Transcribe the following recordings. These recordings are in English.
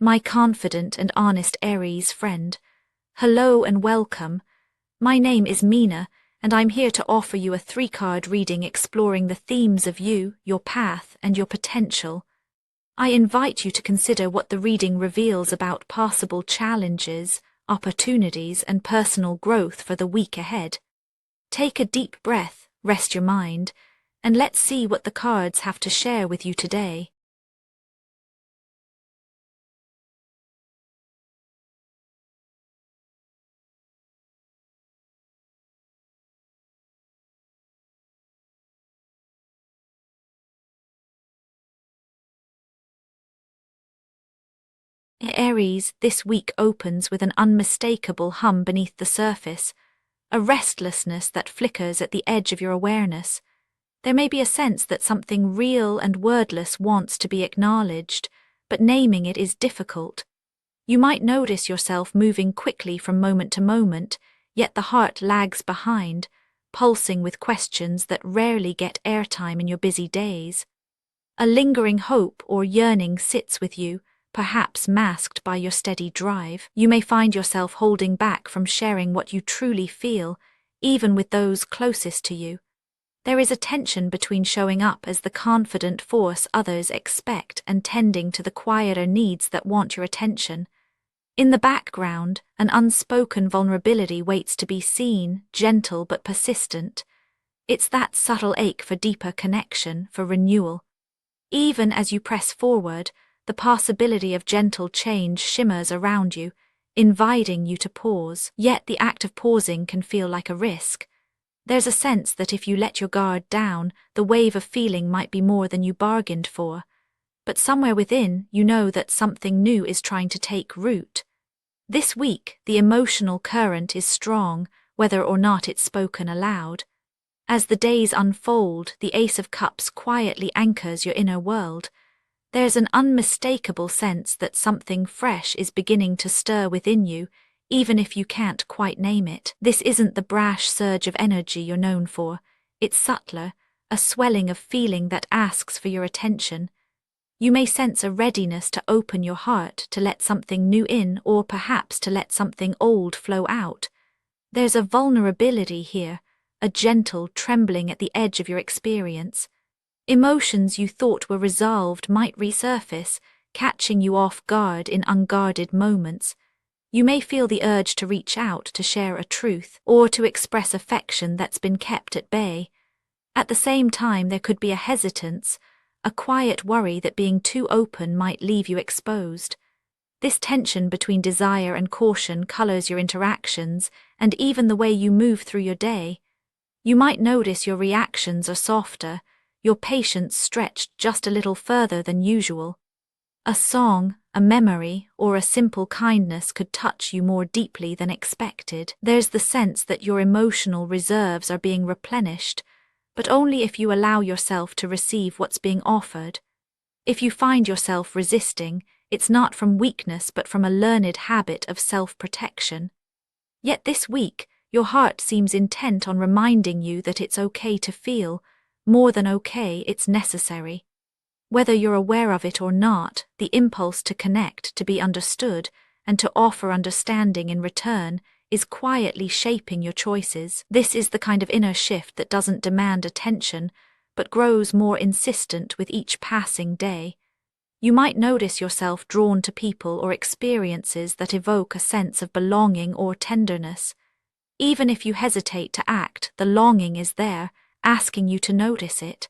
my confident and honest Aries friend. Hello and welcome. My name is Mina, and I'm here to offer you a 3-card reading exploring the themes of you, your path, and your potential. I invite you to consider what the reading reveals about possible challenges, opportunities, and personal growth for the week ahead. Take a deep breath, rest your mind, and let's see what the cards have to share with you today. Aries, this week opens with an unmistakable hum beneath the surface, a restlessness that flickers at the edge of your awareness. There may be a sense that something real and wordless wants to be acknowledged, but naming it is difficult. You might notice yourself moving quickly from moment to moment, yet the heart lags behind, pulsing with questions that rarely get airtime in your busy days. A lingering hope or yearning sits with you, perhaps masked by your steady drive. You may find yourself holding back from sharing what you truly feel, even with those closest to you. There is a tension between showing up as the confident force others expect and tending to the quieter needs that want your attention. In the background, an unspoken vulnerability waits to be seen, gentle but persistent. It's that subtle ache for deeper connection, for renewal. Even as you press forward, the possibility of gentle change shimmers around you, inviting you to pause. Yet the act of pausing can feel like a risk. There's a sense that if you let your guard down, the wave of feeling might be more than you bargained for. But somewhere within, you know that something new is trying to take root. This week, the emotional current is strong, whether or not it's spoken aloud. As the days unfold, the Ace of Cups quietly anchors your inner world. There's an unmistakable sense that something fresh is beginning to stir within you, even if you can't quite name it. This isn't the brash surge of energy you're known for. It's subtler, a swelling of feeling that asks for your attention. You may sense a readiness to open your heart, to let something new in, or perhaps to let something old flow out. There's a vulnerability here, a gentle trembling at the edge of your experience. Emotions you thought were resolved might resurface, catching you off guard in unguarded moments. You may feel the urge to reach out to share a truth, or to express affection that's been kept at bay. At the same time, there could be a hesitance, a quiet worry that being too open might leave you exposed. This tension between desire and caution colors your interactions and even the way you move through your day. You might notice your reactions are softer, your patience stretched just a little further than usual. A song, a memory, or a simple kindness could touch you more deeply than expected. There's the sense that your emotional reserves are being replenished, but only if you allow yourself to receive what's being offered. If you find yourself resisting, it's not from weakness but from a learned habit of self-protection. Yet this week, your heart seems intent on reminding you that it's okay to feel. More than okay, it's necessary. Whether you're aware of it or not, the impulse to connect, to be understood, and to offer understanding in return is quietly shaping your choices. This is the kind of inner shift that doesn't demand attention, but grows more insistent with each passing day. You might notice yourself drawn to people or experiences that evoke a sense of belonging or tenderness. Even if you hesitate to act, the longing is there, asking you to notice it.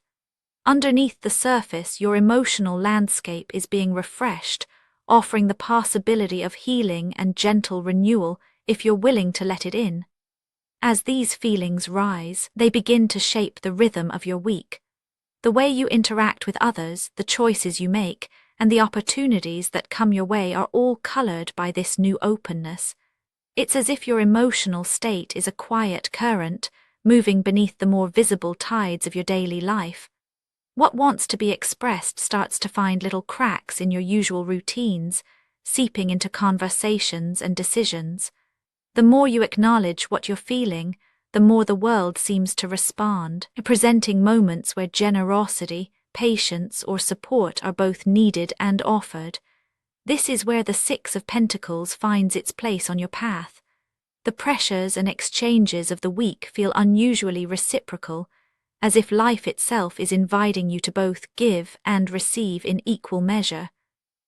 Underneath the surface, your emotional landscape is being refreshed, offering the possibility of healing and gentle renewal if you're willing to let it in. As these feelings rise, they begin to shape the rhythm of your week. The way you interact with others, the choices you make, and the opportunities that come your way are all colored by this new openness. It's as if your emotional state is a quiet current, moving beneath the more visible tides of your daily life. What wants to be expressed starts to find little cracks in your usual routines, seeping into conversations and decisions. The more you acknowledge what you're feeling, the more the world seems to respond, presenting moments where generosity, patience, or support are both needed and offered. This is where the Six of Pentacles finds its place on your path. The pressures and exchanges of the week feel unusually reciprocal, as if life itself is inviting you to both give and receive in equal measure.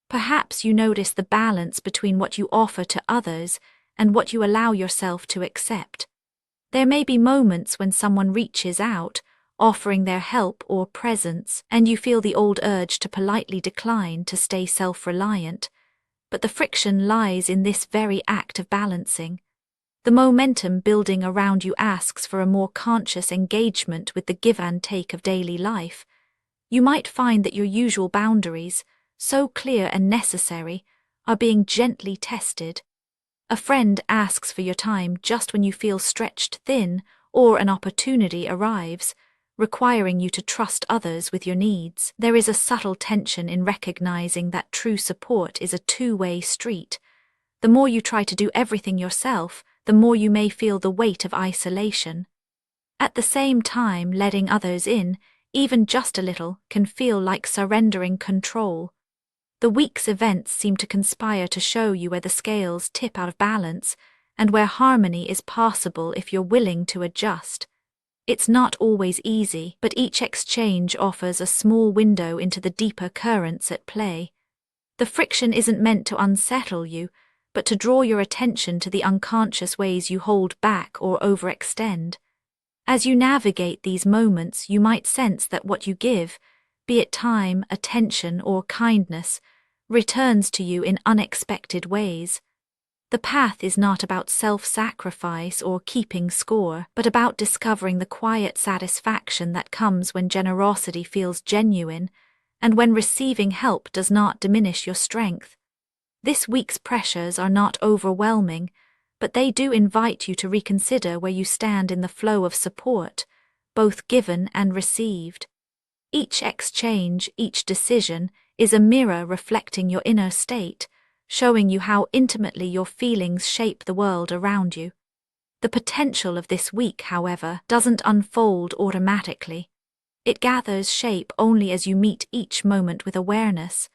Perhaps you notice the balance between what you offer to others and what you allow yourself to accept. There may be moments when someone reaches out, offering their help or presence, and you feel the old urge to politely decline to stay self-reliant. But the friction lies in this very act of balancing. The momentum building around you asks for a more conscious engagement with the give and take of daily life. You might find that your usual boundaries, so clear and necessary, are being gently tested. A friend asks for your time just when you feel stretched thin, or an opportunity arrives, requiring you to trust others with your needs. There is a subtle tension in recognizing that true support is a two-way street. The more you try to do everything yourself, the more you may feel the weight of isolation. At the same time, letting others in, even just a little, can feel like surrendering control. The week's events seem to conspire to show you where the scales tip out of balance and where harmony is possible if you're willing to adjust. It's not always easy, but each exchange offers a small window into the deeper currents at play. The friction isn't meant to unsettle you, but to draw your attention to the unconscious ways you hold back or overextend. As you navigate these moments, you might sense that what you give, be it time, attention, or kindness, returns to you in unexpected ways. The path is not about self-sacrifice or keeping score, but about discovering the quiet satisfaction that comes when generosity feels genuine and when receiving help does not diminish your strength. This week's pressures are not overwhelming, but they do invite you to reconsider where you stand in the flow of support, both given and received. Each exchange, each decision, is a mirror reflecting your inner state, showing you how intimately your feelings shape the world around you. The potential of this week, however, doesn't unfold automatically. It gathers shape only as you meet each moment with awareness.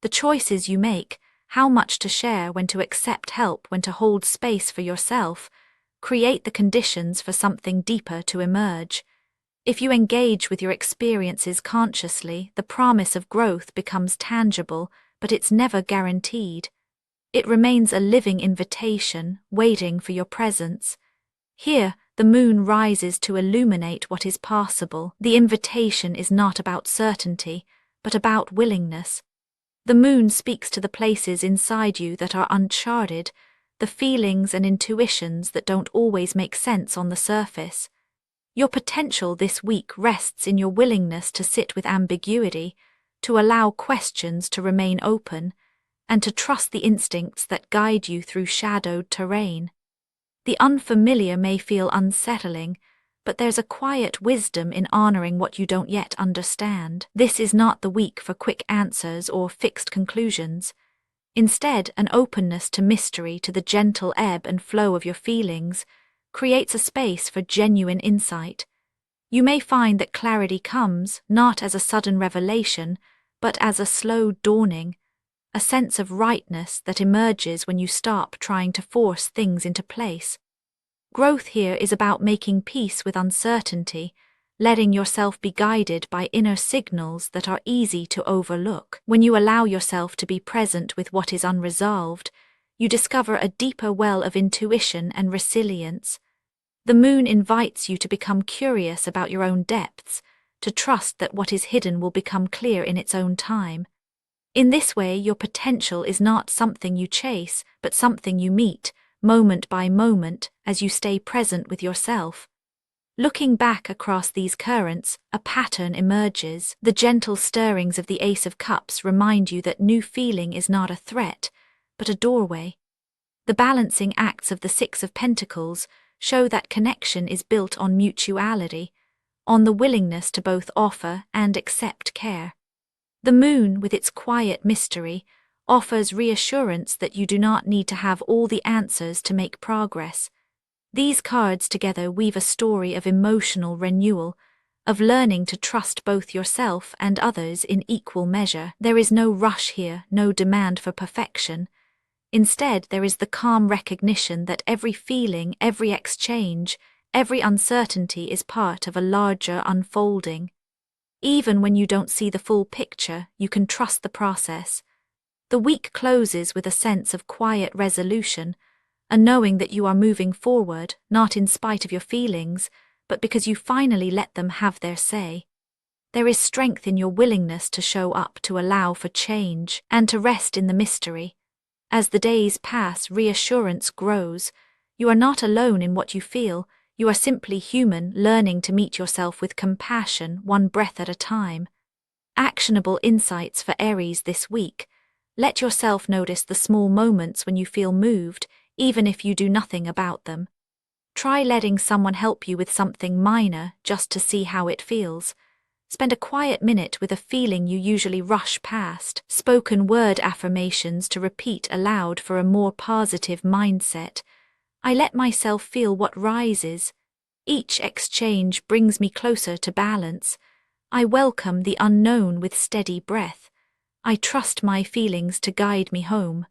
The choices you make, how much to share, when to accept help, when to hold space for yourself, create the conditions for something deeper to emerge. If you engage with your experiences consciously, the promise of growth becomes tangible, but it's never guaranteed. It remains a living invitation, waiting for your presence. Here, the moon rises to illuminate what is possible. The invitation is not about certainty, but about willingness. The moon speaks to the places inside you that are uncharted, the feelings and intuitions that don't always make sense on the surface. Your potential this week rests in your willingness to sit with ambiguity, to allow questions to remain open, and to trust the instincts that guide you through shadowed terrain. The unfamiliar may feel unsettling, but there's a quiet wisdom in honoring what you don't yet understand. This is not the week for quick answers or fixed conclusions. Instead, an openness to mystery, to the gentle ebb and flow of your feelings, creates a space for genuine insight. You may find that clarity comes not as a sudden revelation, but as a slow dawning, a sense of rightness that emerges when you stop trying to force things into place. Growth here is about making peace with uncertainty, letting yourself be guided by inner signals that are easy to overlook. When you allow yourself to be present with what is unresolved, you discover a deeper well of intuition and resilience. The moon invites you to become curious about your own depths, to trust that what is hidden will become clear in its own time. In this way, your potential is not something you chase, but something you meet, moment by moment, as you stay present with yourself. Looking back across these currents, a pattern emerges. The gentle stirrings of the Ace of Cups remind you that new feeling is not a threat, but a doorway. The balancing acts of the Six of Pentacles show that connection is built on mutuality, on the willingness to both offer and accept care. The moon, with its quiet mystery, offers reassurance that you do not need to have all the answers to make progress. These cards together weave a story of emotional renewal, of learning to trust both yourself and others in equal measure. There is no rush here, no demand for perfection. Instead, there is the calm recognition that every feeling, every exchange, every uncertainty is part of a larger unfolding. Even when you don't see the full picture, you can trust the process. The week closes with a sense of quiet resolution, a knowing that you are moving forward, not in spite of your feelings, but because you finally let them have their say. There is strength in your willingness to show up, to allow for change, and to rest in the mystery. As the days pass, reassurance grows. You are not alone in what you feel. You are simply human, learning to meet yourself with compassion, one breath at a time. Actionable insights for Aries this week. Let yourself notice the small moments when you feel moved, even if you do nothing about them. Try letting someone help you with something minor just to see how it feels. Spend a quiet minute with a feeling you usually rush past. Spoken word affirmations to repeat aloud for a more positive mindset. I let myself feel what rises. Each exchange brings me closer to balance. I welcome the unknown with steady breath. I trust my feelings to guide me home.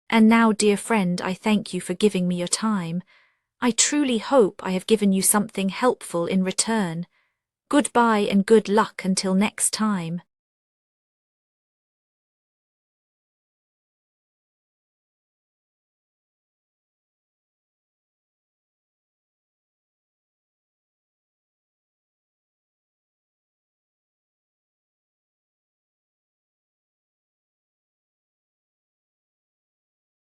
And now, dear friend, I thank you for giving me your time. I truly hope I have given you something helpful in return. Goodbye and good luck until next time.